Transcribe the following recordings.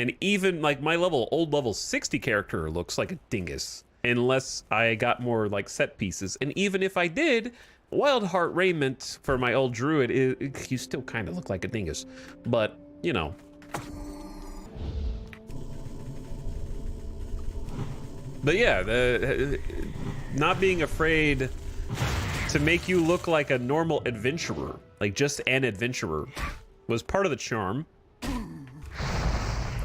And even like my old level 60 character looks like a dingus. Unless I got more like set pieces. And even if I did, Wildheart raiment for my old druid, you still kind of look like a dingus. But, you know. But yeah, not being afraid to make you look like a normal adventurer, like just an adventurer, was part of the charm.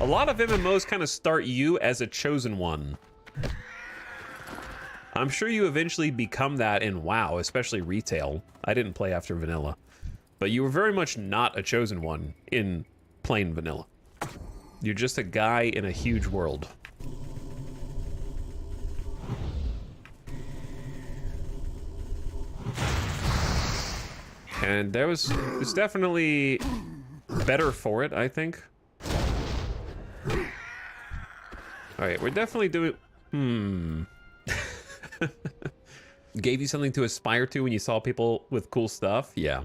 A lot of MMOs kind of start you as a chosen one. I'm sure you eventually become that in WoW, especially retail. I didn't play after vanilla, but you were very much not a chosen one in plain vanilla. You're just a guy in a huge world. And it's definitely better for it, I think. All right, we're definitely doing, Gave you something to aspire to when you saw people with cool stuff? Yeah.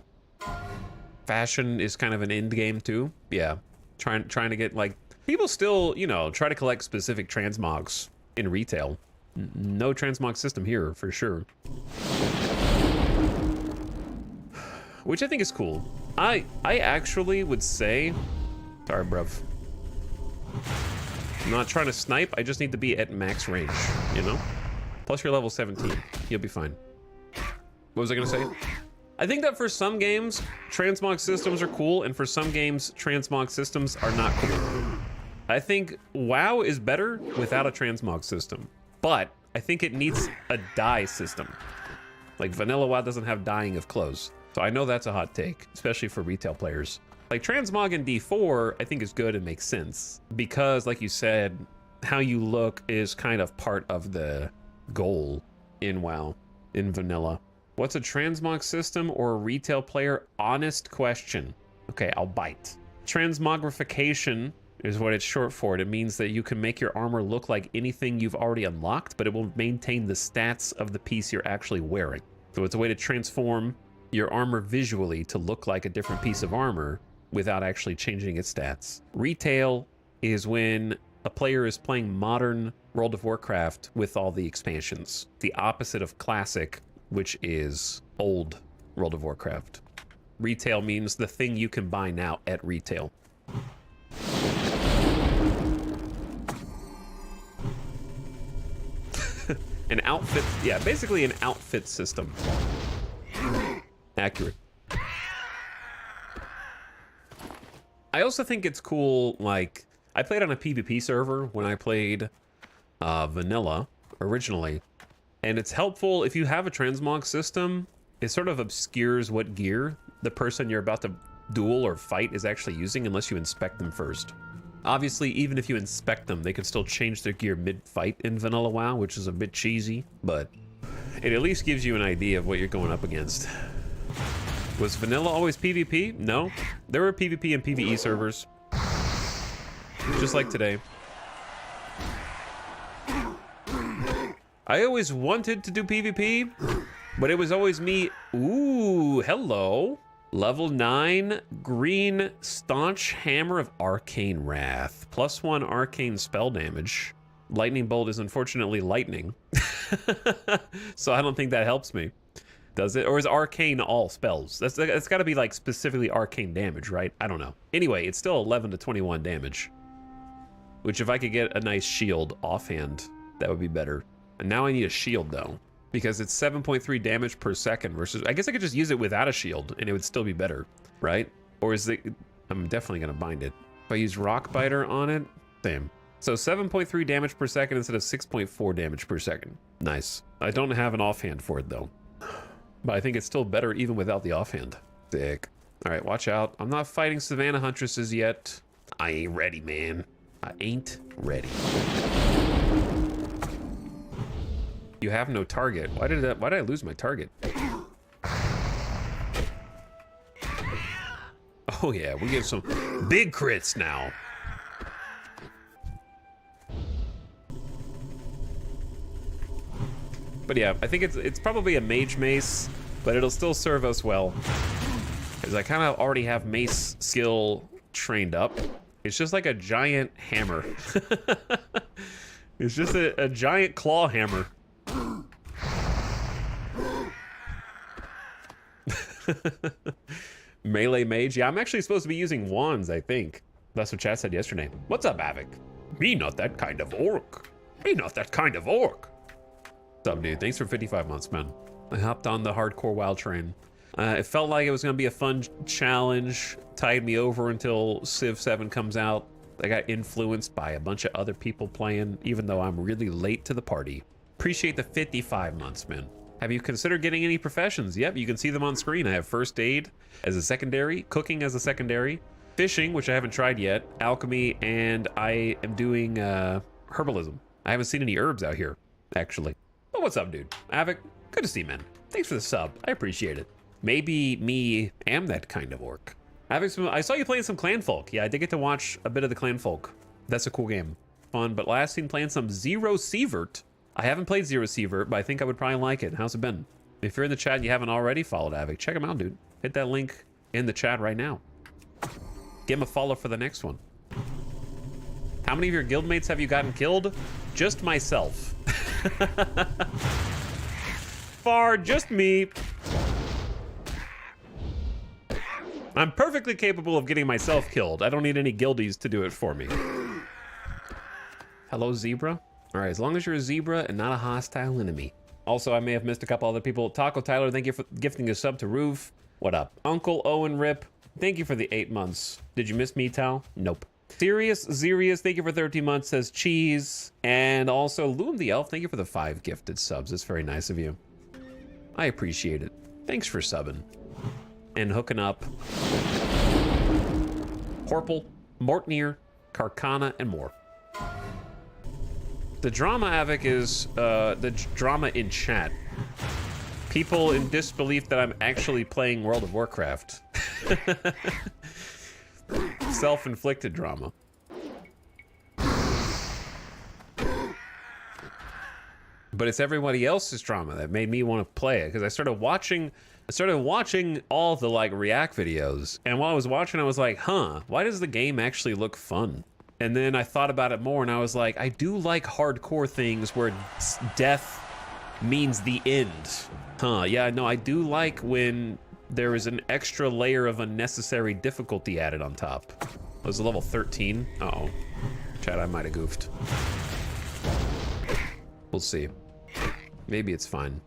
Fashion is kind of an end game too. Yeah. Trying to get like, people still, you know, try to collect specific transmogs in retail. No transmog system here for sure. Which I think is cool. I actually would say, sorry bruv. I'm not trying to snipe, I just need to be at max range, you know? Plus you're level 17, you'll be fine. What was I gonna say? I think that for some games, transmog systems are cool, and for some games, transmog systems are not cool. I think WoW is better without a transmog system, but I think it needs a dye system. Like vanilla WoW doesn't have dyeing of clothes. So I know that's a hot take, especially for retail players. Like transmog in D4, I think is good and makes sense because like you said, how you look is kind of part of the goal in WoW, in vanilla. What's a transmog system or a retail player? Honest question. Okay, I'll bite. Transmogrification is what it's short for. It means that you can make your armor look like anything you've already unlocked, but it will maintain the stats of the piece you're actually wearing. So it's a way to transform your armor visually to look like a different piece of armor without actually changing its stats. Retail is when a player is playing modern World of Warcraft with all the expansions. The opposite of classic, which is old World of Warcraft. Retail means the thing you can buy now at retail. An outfit, yeah, basically an outfit system. Accurate. I also think it's cool, like, I played on a PvP server when I played vanilla originally, and it's helpful if you have a transmog system. It sort of obscures what gear the person you're about to duel or fight is actually using unless you inspect them first. Obviously, even if you inspect them, they can still change their gear mid-fight in vanilla WoW, which is a bit cheesy, but it at least gives you an idea of what you're going up against. Was vanilla always PvP? No. There were PvP and PvE servers. Just like today. I always wanted to do PvP, but it was always me. Ooh, hello. Level 9, green, staunch hammer of arcane wrath. +1 arcane spell damage. Lightning bolt is unfortunately lightning. So I don't think that helps me. Does it? Or is arcane all spells? That's got to be like specifically arcane damage, right? I don't know. Anyway, it's still 11 to 21 damage. Which if I could get a nice shield offhand, that would be better. And now I need a shield though, because it's 7.3 damage per second versus, I guess I could just use it without a shield and it would still be better, right? Or is it, I'm definitely gonna bind it. If I use rock biter on it, same. So 7.3 damage per second instead of 6.4 damage per second. Nice. I don't have an offhand for it though. But I think it's still better even without the offhand. Sick. All right, watch out. I'm not fighting Savannah Huntresses yet. I ain't ready, man. I ain't ready. You have no target. Why did I lose my target? Oh yeah, we get some big crits now. But yeah, I think it's probably a mage mace, but it'll still serve us well. Because I kind of already have mace skill trained up. It's just like a giant hammer. It's just a giant claw hammer. Melee mage. Yeah, I'm actually supposed to be using wands, I think. That's what chat said yesterday. What's up, Avic? Me not that kind of orc. Me not that kind of orc. What's up, dude? Thanks for 55 months, man. I hopped on the hardcore WoW train. It felt like it was going to be a fun challenge. Tied me over until Civ 7 comes out. I got influenced by a bunch of other people playing, even though I'm really late to the party. Appreciate the 55 months, man. Have you considered getting any professions? Yep, you can see them on screen. I have first aid as a secondary, cooking as a secondary, fishing, which I haven't tried yet, alchemy, and I am doing herbalism. I haven't seen any herbs out here, actually. But what's up, dude? Avic, good to see you, man. Thanks for the sub. I appreciate it. Maybe me am that kind of orc. Avic, I saw you playing some Clanfolk. Yeah, I did get to watch a bit of the Clanfolk. That's a cool game. Fun, but last seen playing some Zero Sievert. I haven't played Zero Sievert, but I think I would probably like it. How's it been? If you're in the chat and you haven't already followed Avic, check him out, dude. Hit that link in the chat right now. Give him a follow for the next one. How many of your guildmates have you gotten killed? Just myself. Far, just me. I'm perfectly capable of getting myself killed. I don't need any guildies to do it for me. Hello, zebra. All right, as long as you're a zebra and not a hostile enemy. Also, I may have missed a couple other people. Taco Tyler, thank you for gifting a sub to Roof. What up? Uncle Owen Rip, thank you for the 8 months. Did you miss me, Tal? Nope. Serious Zerius, thank you for 13 months, says cheese. And also, Loom the Elf, thank you for the 5 gifted subs. It's very nice of you. I appreciate it. Thanks for subbing. And hooking up Horpel, Mortnir, Carcana, and more. The drama, Avic, is the drama in chat. People in disbelief that I'm actually playing World of Warcraft. Self-inflicted drama. But it's everybody else's drama that made me want to play it, because I started watching all the like react videos, and while I was watching I was like, huh, why does the game actually look fun? And then I thought about it more and I was like, I do like hardcore things where death means the end. Huh, yeah, no, I do like when there is an extra layer of unnecessary difficulty added on top. It was level 13. Uh-oh. Chat, I might have goofed. We'll see. Maybe it's fine.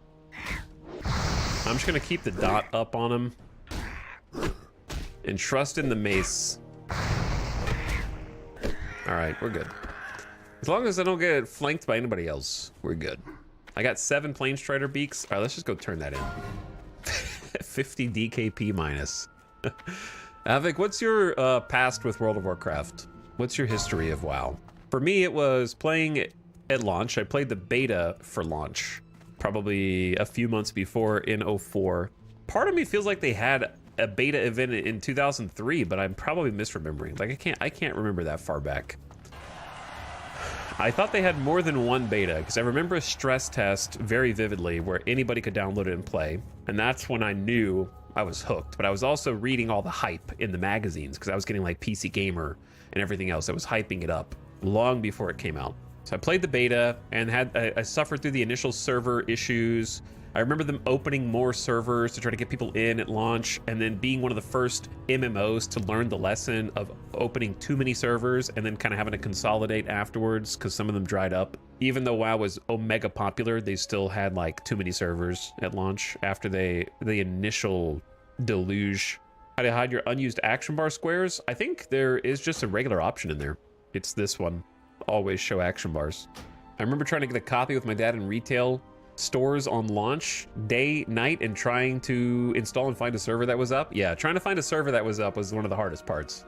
I'm just gonna keep the dot up on him and trust in the mace. All right, we're good. As long as I don't get flanked by anybody else, we're good. I got 7 Plane Strider beaks. All right, let's just go turn that in. 50 DKP minus. Avic, what's your past with World of Warcraft? What's your history of WoW? For me, it was playing at launch. I played the beta for launch, probably a few months before in 04. Part of me feels like they had a beta event in 2003, but I'm probably misremembering. Like I can't remember that far back. I thought they had more than one beta, because I remember a stress test very vividly where anybody could download it and play, and that's when I knew I was hooked. But I was also reading all the hype in the magazines, because I was getting like PC Gamer and everything else that was hyping it up long before it came out. So I played the beta and I suffered through the initial server issues. I remember them opening more servers to try to get people in at launch, and then being one of the first MMOs to learn the lesson of opening too many servers and then kind of having to consolidate afterwards because some of them dried up. Even though WoW was omega popular, they still had like too many servers at launch after the initial deluge. How to hide your unused action bar squares? I think there is just a regular option in there. It's this one. Always show action bars. I remember trying to get a copy with my dad in retail stores on launch day, night, and trying to install and find a server that was up. Yeah, trying to find a server that was up was one of the hardest parts.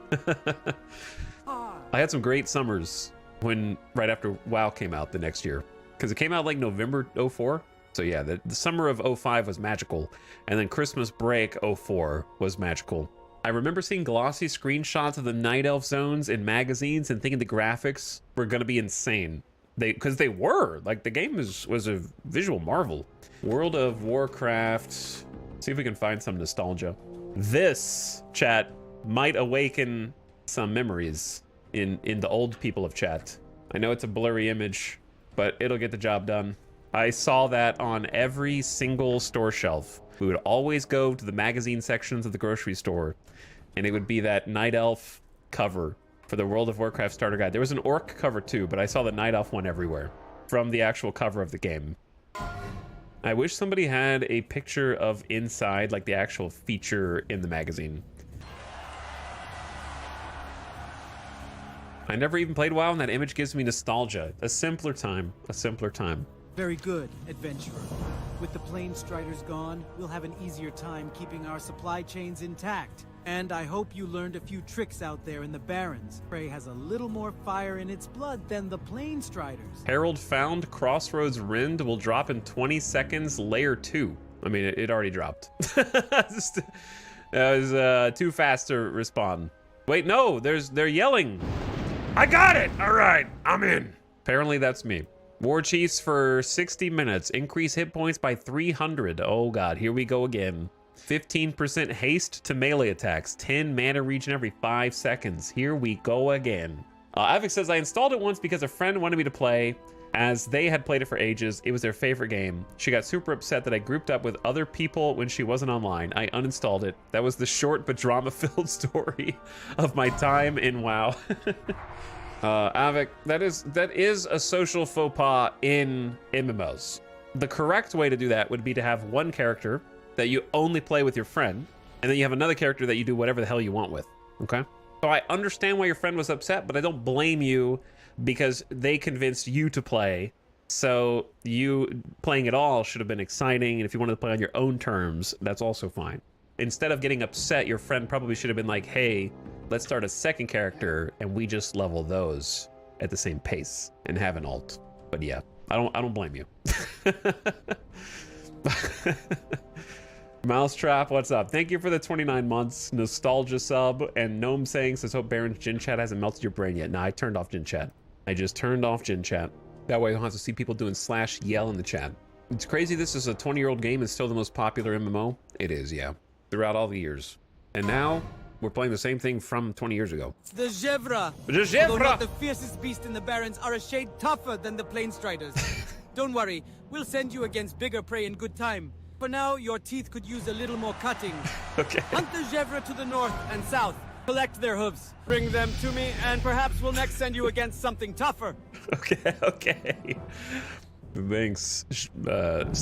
I had some great summers right after WoW came out the next year, because it came out like November 04. So yeah, the summer of 05 was magical, and then Christmas break 04 was magical. I remember seeing glossy screenshots of the Night Elf zones in magazines and thinking the graphics were gonna be insane. Because they were, like, the game was a visual marvel. World of Warcraft. See if we can find some nostalgia. This, chat, might awaken some memories. in the old people of chat. I know it's a blurry image, but it'll get the job done. I saw that on every single store shelf. We would always go to the magazine sections of the grocery store, and it would be that Night Elf cover for the World of Warcraft starter guide. There was an orc cover too, but I saw the Night Elf one everywhere from the actual cover of the game. I wish somebody had a picture of inside, like the actual feature in the magazine. I never even played WoW, and that image gives me nostalgia. A simpler time, a simpler time. Very good, adventurer. With the plane striders gone, we'll have an easier time keeping our supply chains intact. And I hope you learned a few tricks out there in the Barrens. Prey has a little more fire in its blood than the plane striders. Herald found Crossroads Rind will drop in 20 seconds, layer 2. I mean, it already dropped. That was too fast to respond. Wait, no, they're yelling. I got it! All right, I'm in. Apparently that's me. War Chiefs for 60 minutes. Increase hit points by 300. Oh god, here we go again. 15% haste to melee attacks. 10 mana regen every 5 seconds. Here we go again. Avik says, I installed it once because a friend wanted me to play, as they had played it for ages. It was their favorite game. She got super upset that I grouped up with other people when she wasn't online. I uninstalled it. That was the short but drama-filled story of my time in WoW. Avik, that is a social faux pas in MMOs. The correct way to do that would be to have one character that you only play with your friend, and then you have another character that you do whatever the hell you want with, okay? So I understand why your friend was upset, but I don't blame you because they convinced you to play. So you playing it all should have been exciting, and if you wanted to play on your own terms, that's also fine. Instead of getting upset, your friend probably should have been like, hey, let's start a second character, and we just level those at the same pace and have an ult. But yeah, I don't blame you. Mousetrap, what's up? Thank you for the 29 months. Nostalgia sub. And Gnome saying, says, hope Baron's Gin Chat hasn't melted your brain yet. Nah, I turned off Gin Chat. I just turned off Gin Chat. That way I don't have to see people doing /yell in the chat. It's crazy this is a 20-year-old game and still the most popular MMO. It is, yeah. Throughout all the years. And now, we're playing the same thing from 20 years ago. The Gevra! The Gevra! Although not the fiercest beast in the Barrens, are a shade tougher than the plane striders. Don't worry, we'll send you against bigger prey in good time. For now, your teeth could use a little more cutting. Okay. Hunt the Gevra to the north and south. Collect their hooves. Bring them to me, and perhaps we'll next send you against something tougher. Okay, okay. Thanks,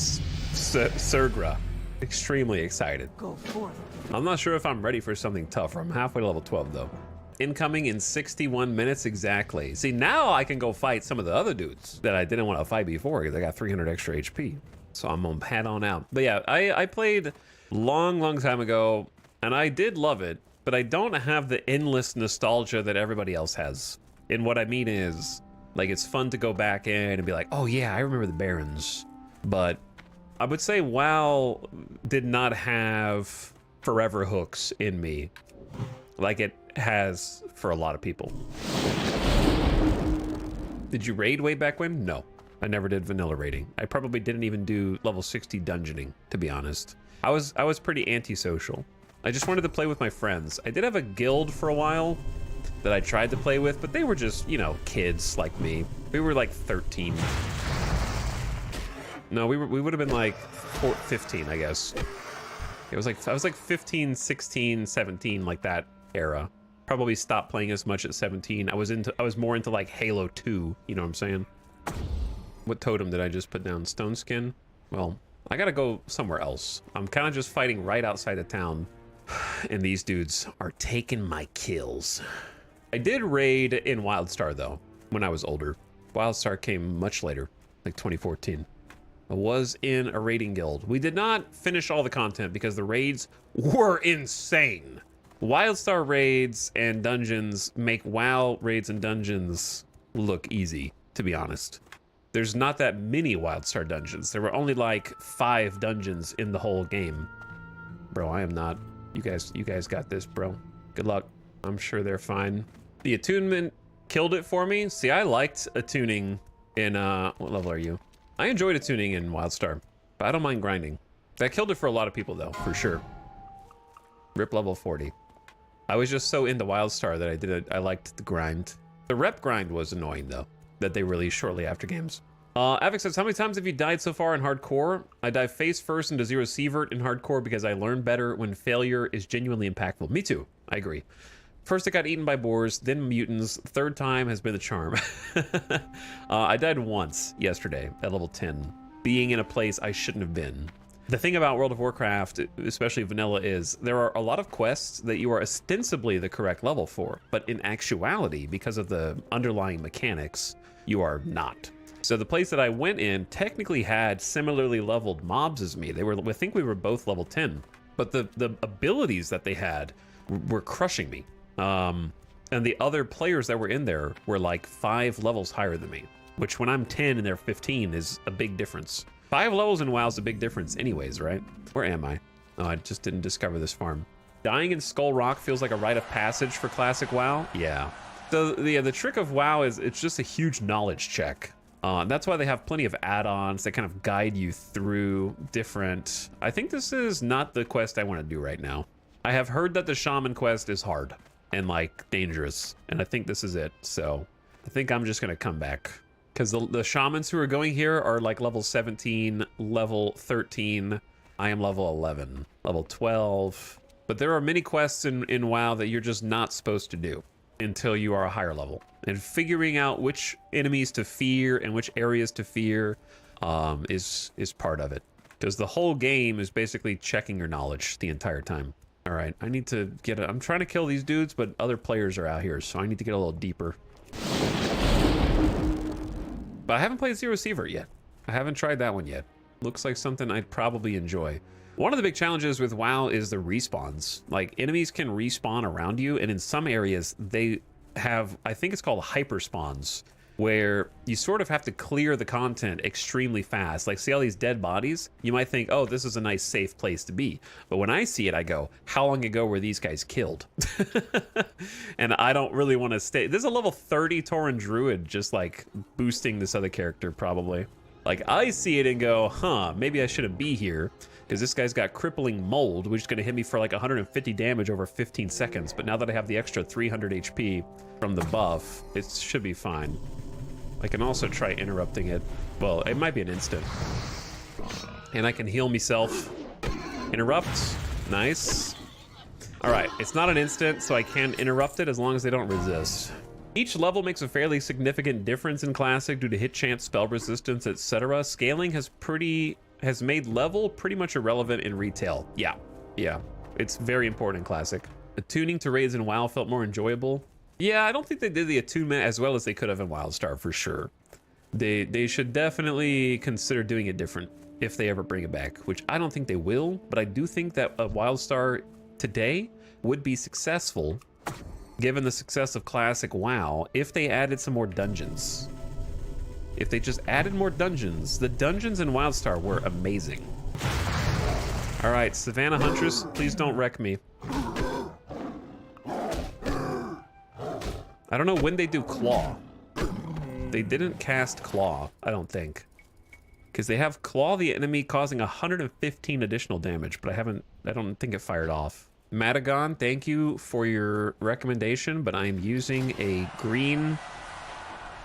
Sergra. Extremely excited. Go forth. I'm not sure if I'm ready for something tougher. I'm halfway to level 12, though. Incoming in 61 minutes exactly. See, now I can go fight some of the other dudes that I didn't want to fight before because I got 300 extra HP. So I'm gonna head on out. But yeah, I played long time ago, and I did love it, but I don't have the endless nostalgia that everybody else has. And what I mean is, like, it's fun to go back in and be like, oh yeah, I remember the Barrens. But I would say WoW did not have forever hooks in me like it has for a lot of people. Did you raid way back when? No. I never did vanilla raiding. I probably didn't even do level 60 dungeoning, to be honest. I was pretty antisocial. I just wanted to play with my friends. I did have a guild for a while that I tried to play with, but they were just, you know, kids like me. We were like 13. No, we would have been like 15, I guess. I was like 15, 16, 17, like that era. Probably stopped playing as much at 17. I was more into like Halo 2, you know what I'm saying? What totem did I just put down? Stone skin? Well, I gotta go somewhere else. I'm kind of just fighting right outside of town, and these dudes are taking my kills. I did raid in WildStar though, when I was older. WildStar came much later, like 2014. I was in a raiding guild. We did not finish all the content because the raids were insane. WildStar raids and dungeons make WoW raids and dungeons look easy, to be honest. There's not that many WildStar dungeons. There were only like 5 dungeons in the whole game. Bro, I am not. You guys got this, bro. Good luck. I'm sure they're fine. The attunement killed it for me. See, I liked attuning in, what level are you? I enjoyed attuning in WildStar, but I don't mind grinding. That killed it for a lot of people though, for sure. Rip level 40. I was just so into WildStar that I liked the grind. The rep grind was annoying though, that they released shortly after games. Avix says, how many times have you died so far in hardcore? I dive face first into Zero Sievert in hardcore because I learn better when failure is genuinely impactful. Me too, I agree. First I got eaten by boars, then mutants. Third time has been the charm. I died once yesterday at level 10, being in a place I shouldn't have been. The thing about World of Warcraft, especially vanilla, is there are a lot of quests that you are ostensibly the correct level for, but in actuality, because of the underlying mechanics, you are not. So the place that I went in technically had similarly leveled mobs as me. I think we were both level 10, but the abilities that they had were crushing me. And the other players that were in there were like 5 levels higher than me, which when I'm 10 and they're 15 is a big difference. 5 levels in WoW is a big difference anyways, right? Where am I? Oh, I just didn't discover this farm. Dying in Skull Rock feels like a rite of passage for classic WoW. Yeah. So the trick of WoW is it's just a huge knowledge check. That's why they have plenty of add-ons that kind of guide you through different... I think this is not the quest I want to do right now. I have heard that the Shaman quest is hard and like dangerous, and I think this is it. So I think I'm just gonna come back because the Shamans who are going here are like level 17, level 13. I am level 11, level 12. But there are many quests in WoW that you're just not supposed to do until you are a higher level. And figuring out which enemies to fear and which areas to fear is part of it. Because the whole game is basically checking your knowledge the entire time. All right, I need to get I'm trying to kill these dudes, but other players are out here, so I need to get a little deeper. But I haven't played Zero Sievert yet. I haven't tried that one yet. Looks like something I'd probably enjoy. One of the big challenges with WoW is the respawns. Like, enemies can respawn around you, and in some areas, they have, I think it's called hyper spawns, where you sort of have to clear the content extremely fast. Like, see all these dead bodies? You might think, oh, this is a nice, safe place to be. But when I see it, I go, how long ago were these guys killed? And I don't really want to stay. There's a level 30 Tauren Druid just, like, boosting this other character, probably. Like, I see it and go, huh, maybe I shouldn't be here. Because this guy's got crippling mold, which is going to hit me for like 150 damage over 15 seconds. But now that I have the extra 300 HP from the buff, it should be fine. I can also try interrupting it. Well, it might be an instant. And I can heal myself. Interrupt. Nice. All right, it's not an instant, so I can interrupt it as long as they don't resist. Each level makes a fairly significant difference in Classic due to hit chance, spell resistance, etc. Scaling has made level pretty much irrelevant in retail. Yeah, it's very important in Classic. Attuning to raids in WoW felt more enjoyable. Yeah, I don't think they did the attunement as well as they could have in WildStar for sure. They should definitely consider doing it different if they ever bring it back, which I don't think they will, but I do think that a WildStar today would be successful given the success of Classic WoW if they added some more dungeons. If they just added more dungeons. The dungeons in WildStar were amazing. All right, Savannah Huntress, please don't wreck me. I don't know when they do Claw. They didn't cast Claw, I don't think. Because they have Claw the enemy causing 115 additional damage, but I don't think it fired off. Madagon, thank you for your recommendation, but I'm using a green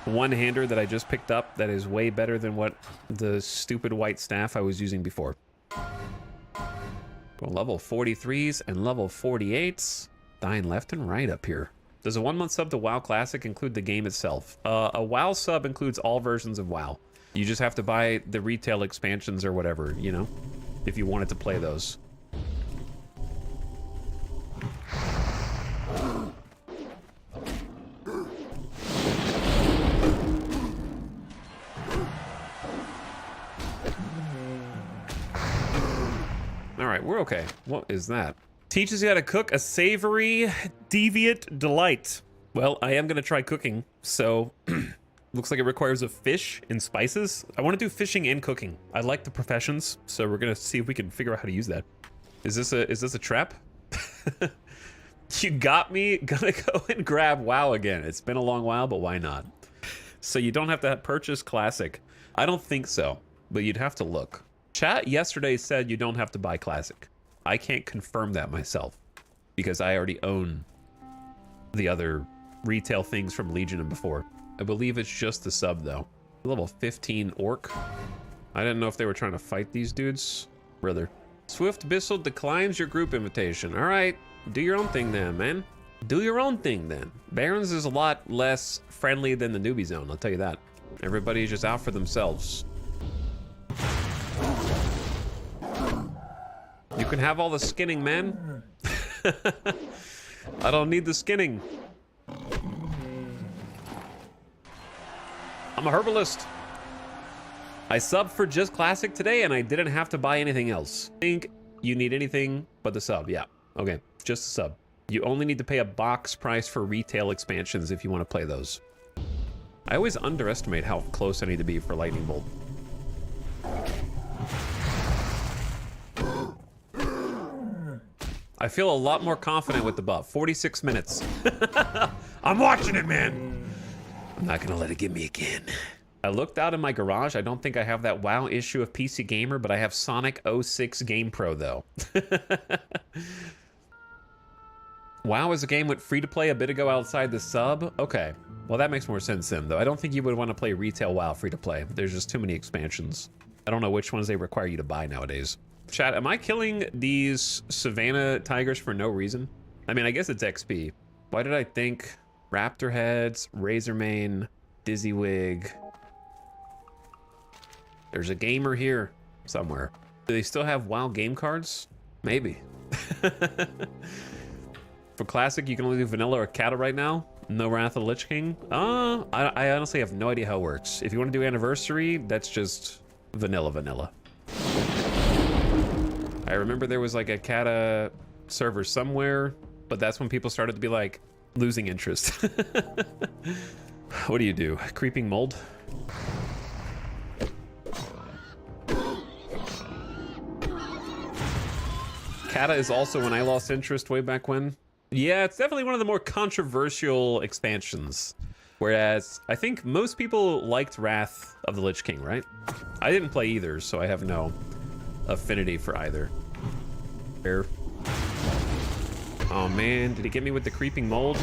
one-hander that I just picked up that is way better than what the stupid white staff I was using before. Well, level 43s and level 48s. Dying left and right up here. Does a 1-month sub to WoW Classic include the game itself? A WoW sub includes all versions of WoW. You just have to buy the retail expansions or whatever, you know, if you wanted to play those. All right, we're okay. What is that? Teaches you how to cook a savory, deviant delight. Well, I am gonna try cooking, so looks like it requires a fish and spices. I want to do fishing and cooking. I like the professions, so we're gonna see if we can figure out how to use that. Is this a trap? You got me. Gonna go and grab WoW again. It's been a long while, but why not? So you don't have to purchase Classic. I don't think so, but you'd have to look. Chat yesterday said you don't have to buy Classic. I can't confirm that myself because I already own the other retail things from Legion and before. I believe it's just the sub though. Level 15 orc. I didn't know if they were trying to fight these dudes. Brother. Swift Bissell declines your group invitation. All right, do your own thing then, man. Do your own thing then. Barons is a lot less friendly than the newbie zone, I'll tell you that. Everybody's just out for themselves. You can have all the skinning, man. I don't need the skinning. I'm a herbalist. I subbed for just classic today and I didn't have to buy anything else. I think you need anything but the sub. Yeah, okay, just the sub. You only need to pay a box price for retail expansions if you want to play those. I always underestimate how close I need to be for Lightning Bolt. I feel a lot more confident with the buff. 46 minutes. I'm watching it, man. I'm not gonna let it get me again. I looked out in my garage. I don't think I have that WoW issue of PC Gamer, but I have Sonic 06 Game Pro though. WoW is a game went free to play a bit ago outside the sub. Okay, well that makes more sense then though. I don't think you would want to play retail WoW free to play. There's just too many expansions. I don't know which ones they require you to buy nowadays. Chat, am I killing these Savannah tigers for no reason? I mean, I guess it's XP. Why did I think Raptor Heads, Razormane, Dizzywig? There's a gamer here somewhere. Do they still have WoW game cards? Maybe. For Classic, you can only do Vanilla or Kata right now. No Wrath of the Lich King. I honestly have no idea how it works. If you want to do Anniversary, that's just vanilla. I remember there was like a Kata server somewhere, but that's when people started to be like losing interest. What do you do? Creeping mold? Kata is also when I lost interest way back when. Yeah, it's definitely one of the more controversial expansions. Whereas I think most people liked Wrath of the Lich King, right? I didn't play either, so I have no affinity for either. There. Oh man, did he get me with the creeping mold?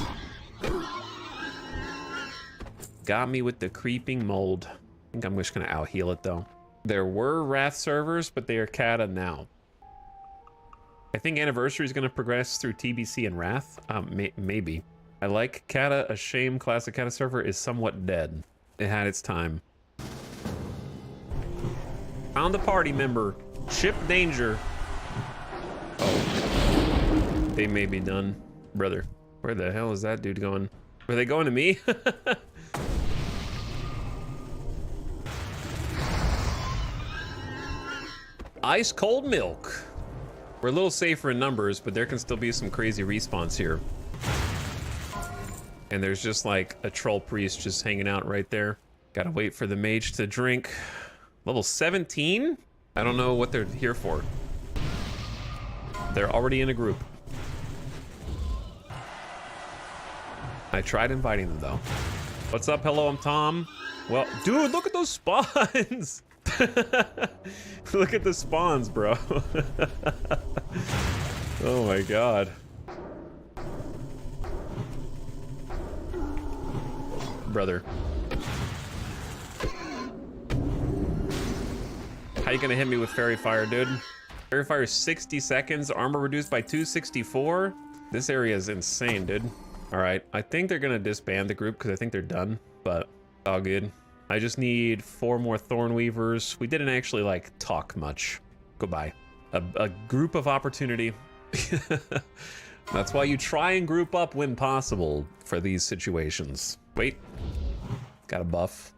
Got me with the creeping mold. I think I'm just gonna out heal it though. There were Wrath servers, but they are Kata now. I think Anniversary is gonna progress through TBC and Wrath. Maybe. I like Kata. A shame Classic Kata server is somewhat dead. It had its time. Found a party member. Ship danger. Oh. They may be done. Brother. Where the hell is that dude going? Are they going to me? Ice cold milk. We're a little safer in numbers, but there can still be some crazy respawns here. And there's just like a troll priest just hanging out right there. Gotta wait for the mage to drink. Level 17? I don't know what they're here for. They're already in a group. I tried inviting them though. What's up? Hello, I'm Tom. Well, dude, look at those spawns. Look at the spawns, bro. Oh my god. Brother. How you gonna hit me with Fairy Fire, dude? Fairy Fire is 60 seconds, armor reduced by 264. This area is insane, dude. All right, I think they're gonna disband the group because I think they're done, but all good. I just need 4 more Thornweavers. We didn't actually like talk much. Goodbye. A group of opportunity. That's why you try and group up when possible for these situations. Wait, got a buff.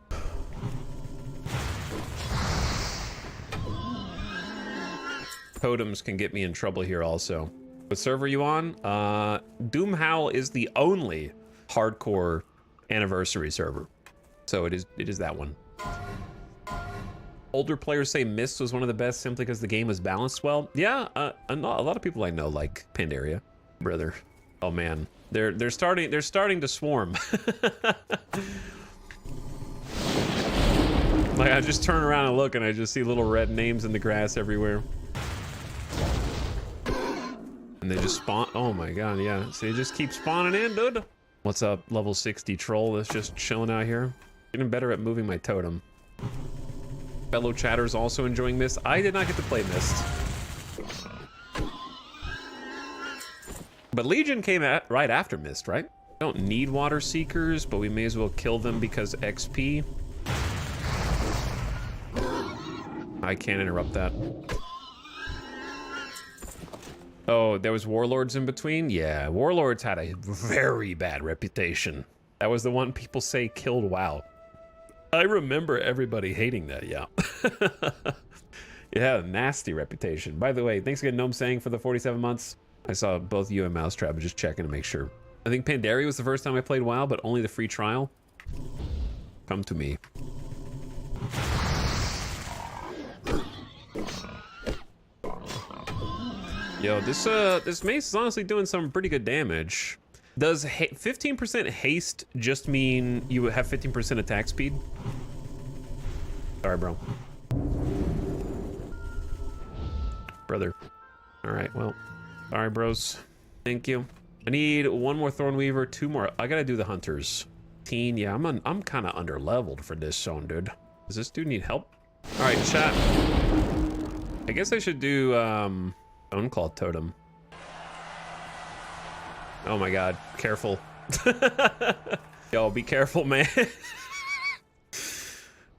Totems can get me in trouble here also. What server are you on? Doomhowl is the only hardcore Anniversary server. So it is that one. Older players say Mist was one of the best simply because the game was balanced well. Yeah, a lot of people I know like Pandaria, brother. Oh man, they're starting to swarm. Like I just turn around and look and I just see little red names in the grass everywhere. And they just spawn. Oh my god, yeah. So they just keep spawning in, dude. What's up, level 60 troll that's just chilling out here? Getting better at moving my totem. Fellow chatters also enjoying Mist. I did not get to play Mist. But Legion came right after Mist, right? Don't need water seekers, but we may as well kill them because XP. I can't interrupt that. Oh, there was Warlords in between? Yeah, Warlords had a very bad reputation. That was the one people say killed WoW. I remember everybody hating that, yeah. Yeah, nasty reputation. By the way, thanks again, Gnome Saying, for the 47 months. I saw both you and Mousetrap, just checking to make sure. I think Pandaria was the first time I played WoW, but only the free trial. Come to me. Yo, this mace is honestly doing some pretty good damage. Does 15% haste just mean you have 15% attack speed? Sorry, bro. Brother. All right, well, sorry, bros. Thank you. I need one more Thornweaver, 2 more. I gotta do the hunters. Yeah, I'm kind of under leveled for this zone, dude. Does this dude need help? All right, chat. I guess I should do Stoneclaw Totem. Oh my god, careful. Yo, be careful, man.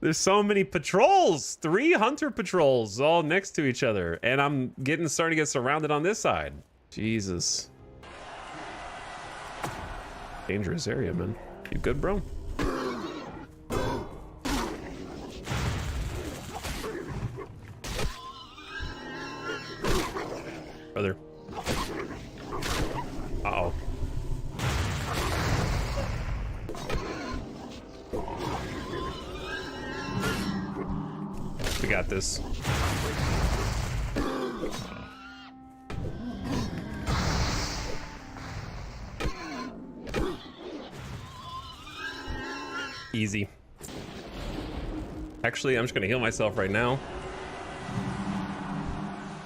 There's so many patrols. 3 hunter patrols all next to each other. And I'm starting to get surrounded on this side. Jesus. Dangerous area, man. You good, bro? Brother. Uh-oh. We got this. Easy. Actually, I'm just gonna heal myself right now.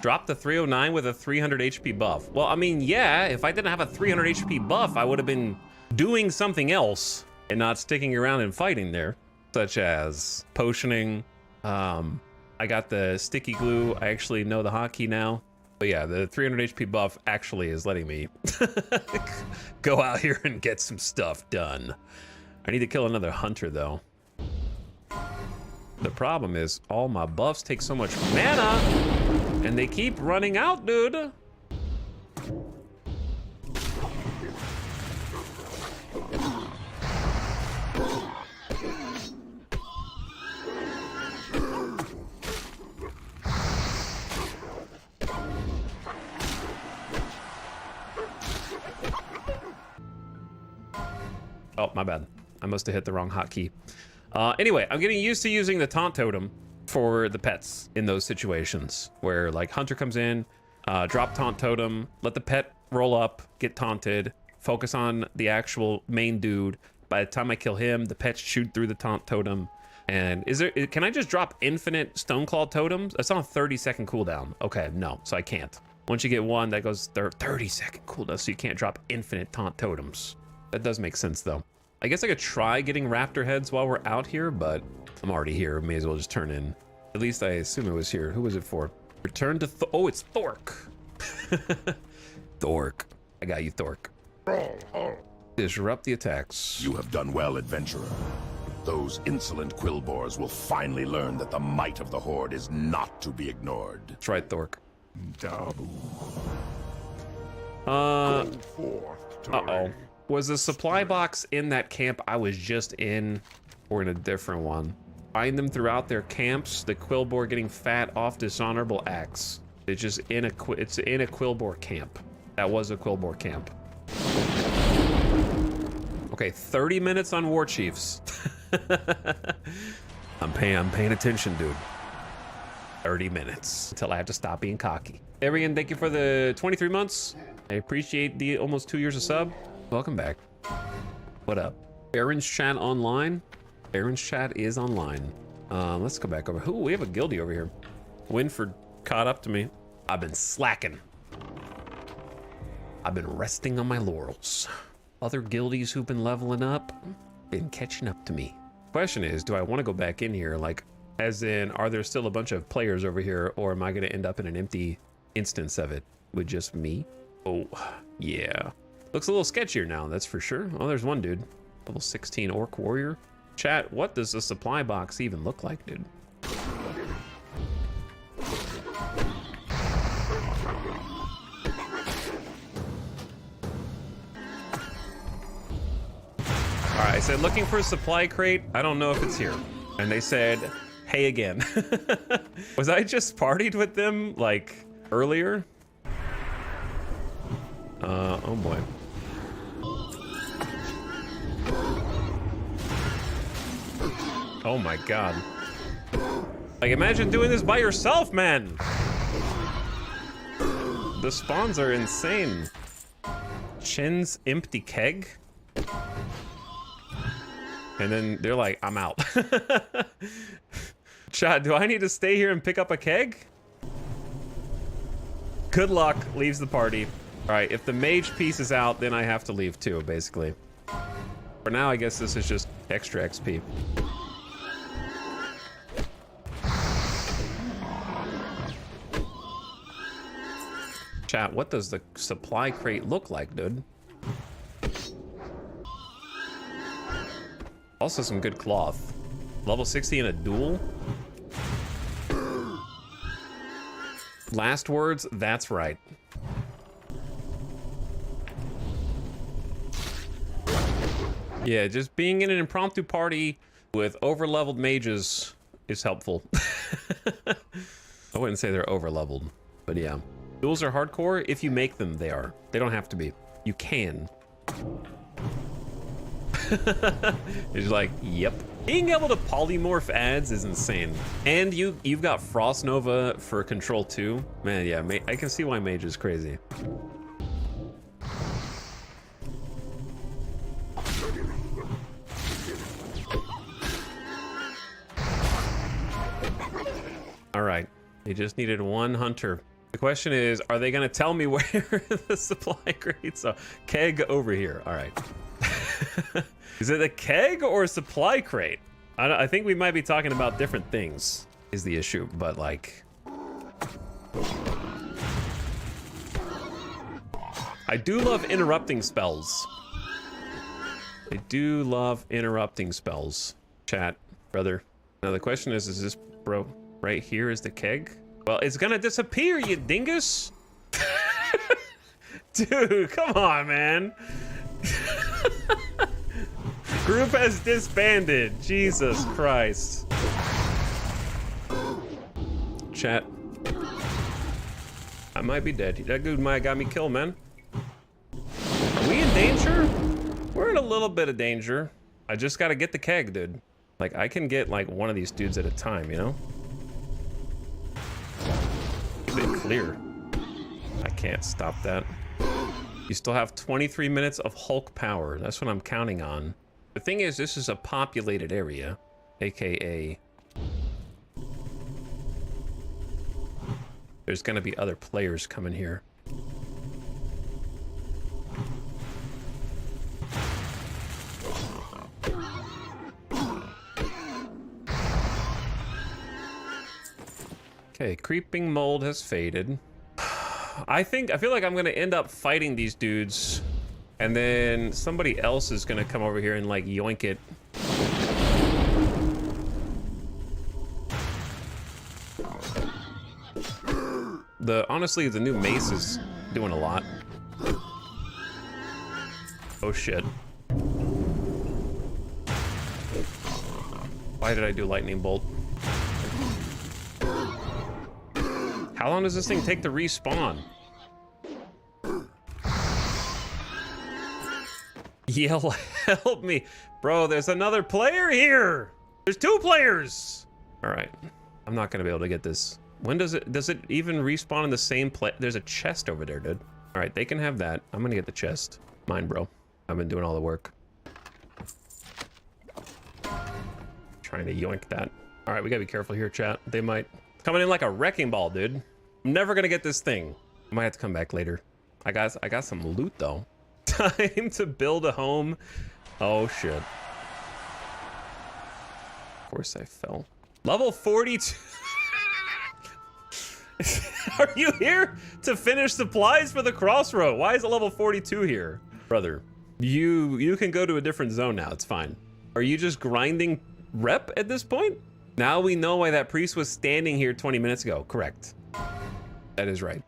Drop the 309 with a 300 HP buff. Well, I mean, yeah, if I didn't have a 300 HP buff, I would have been doing something else and not sticking around and fighting there, such as potioning. I got the sticky glue. I actually know the hotkey now. But yeah, the 300 HP buff actually is letting me go out here and get some stuff done. I need to kill another hunter, though. The problem is all my buffs take so much mana, and they keep running out, dude. Oh, my bad. I must have hit the wrong hotkey. Anyway, I'm getting used to using the taunt totem for the pets in those situations where, like, hunter comes in, drop taunt totem, let the pet roll up, get taunted, focus on the actual main dude. By the time I kill him, the pets shoot through the taunt totem. And can I just drop infinite Stoneclaw totems? That's on a 30-second cooldown. Okay, no, so I can't. Once you get one, that goes 30-second cooldown, so you can't drop infinite taunt totems. That does make sense, though. I guess I could try getting raptor heads while we're out here, but I'm already here. May as well just turn in. At least I assume it was here. Who was it for? Return to oh, it's Thork. Thork. I got you, Thork. Disrupt the attacks. You have done well, adventurer. Those insolent Quillboars will finally learn that the might of the Horde is not to be ignored. That's right, Thork. Dabu. Uh-oh. Was the supply box in that camp I was just in, or in a different one? Find them throughout their camps. The Quillboar getting fat off dishonorable acts. It's just in a Quillboar camp. That was a Quillboar camp. Okay, 30 minutes on War Chiefs. I'm paying attention, dude. 30 minutes until I have to stop being cocky. Arian, thank you for the 23 months. I appreciate the almost 2 years of sub. Welcome back. What up? Baron's chat online? Baron's chat is online. Let's go back over. Ooh, we have a guildie over here. Winford caught up to me. I've been slacking. I've been resting on my laurels. other guildies who've been leveling up been catching up to me. Question is, do I want to go back in here? Like, as in, are there still a bunch of players over here, or am I going to end up in an empty instance of it with just me? Oh, yeah. Looks a little sketchier now, that's for sure. Oh, there's one dude. Level 16 Orc Warrior. Chat, what does the supply box even look like, dude? Alright, I said looking for a supply crate. I don't know if it's here. And they said, hey again. Was I just partied with them, like, earlier? Oh boy. Oh my god. Like, imagine doing this by yourself, man! The spawns are insane. Chin's empty keg? And then they're like, I'm out. Chat, do I need to stay here and pick up a keg? Good luck, leaves the party. All right, if the mage piece is out, then I have to leave too, basically. For now, I guess this is just extra XP. Chat, what does the supply crate look like, dude? Also some good cloth. Level 60 in a duel. Last words, that's right. Yeah, just being in an impromptu party with over-leveled mages is helpful. I wouldn't say they're over-leveled, but yeah. Duels are hardcore. If you make them, they are. They don't have to be. You can. It's like, yep. Being able to polymorph ads is insane. And you've got Frost Nova for control too. Man, yeah, I can see why Mage is crazy. All right, they just needed one hunter. The question is, are they gonna tell me where the supply crates are? Keg over here, all right. Is it a keg or a supply crate? I think we might be talking about different things is the issue, but like... I do love interrupting spells. I do love interrupting spells. Chat, brother. Now the question is this bro right here is the keg? Well, it's gonna disappear, you dingus! Dude, come on, man. Group has disbanded. Jesus Christ. Chat. I might be dead. That dude might have got me killed, man. Are we in danger? We're in a little bit of danger. I just gotta get the keg, dude. Like, I can get like one of these dudes at a time, you know? Keep it clear. I can't stop that. You still have 23 minutes of Hulk power. That's what I'm counting on. The thing is, this is a populated area, AKA there's gonna be other players coming here. Okay, creeping mold has faded. I feel like I'm gonna end up fighting these dudes, and then somebody else is gonna come over here and like yoink it. Honestly, the new mace is doing a lot. Oh shit. Why did I do lightning bolt? How long does this thing take to respawn? Yell, help me. Bro, there's another player here. There's two players. All right, I'm not gonna be able to get this. When does it even respawn in the same place? There's a chest over there, dude. All right, they can have that. I'm gonna get the chest. Mine, bro. I've been doing all the work. Trying to yoink that. All right, we gotta be careful here, chat. They might coming in like a wrecking ball, dude. I'm never gonna get this thing. I might have to come back later. I got some loot though. Time to build a home. Oh shit. Of course I fell. Level 42. Are you here to finish supplies for the crossroad? Why is it level 42 here? Brother, you can go to a different zone now. It's fine. Are you just grinding rep at this point? Now we know why that priest was standing here 20 minutes ago. Correct. That is right.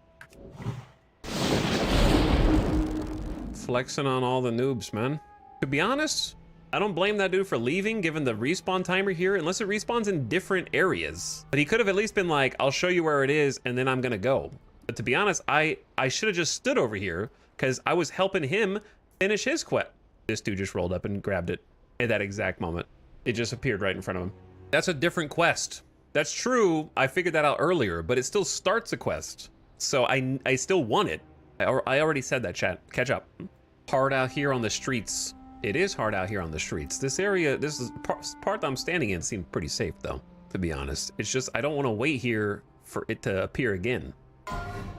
Flexing on all the noobs, man. To be honest, I don't blame that dude for leaving given the respawn timer here, unless it respawns in different areas. But he could have at least been like, I'll show you where it is and then I'm gonna go. But to be honest, I should have just stood over here because I was helping him finish his quest. This dude just rolled up and grabbed it at that exact moment. It just appeared right in front of him. That's a different quest. That's true, I figured that out earlier, but it still starts a quest. So I still want it. I already said that, chat. Catch up. Hard out here on the streets. It is hard out here on the streets. This area, this is part that I'm standing in seemed pretty safe though, to be honest. It's just, I don't want to wait here for it to appear again.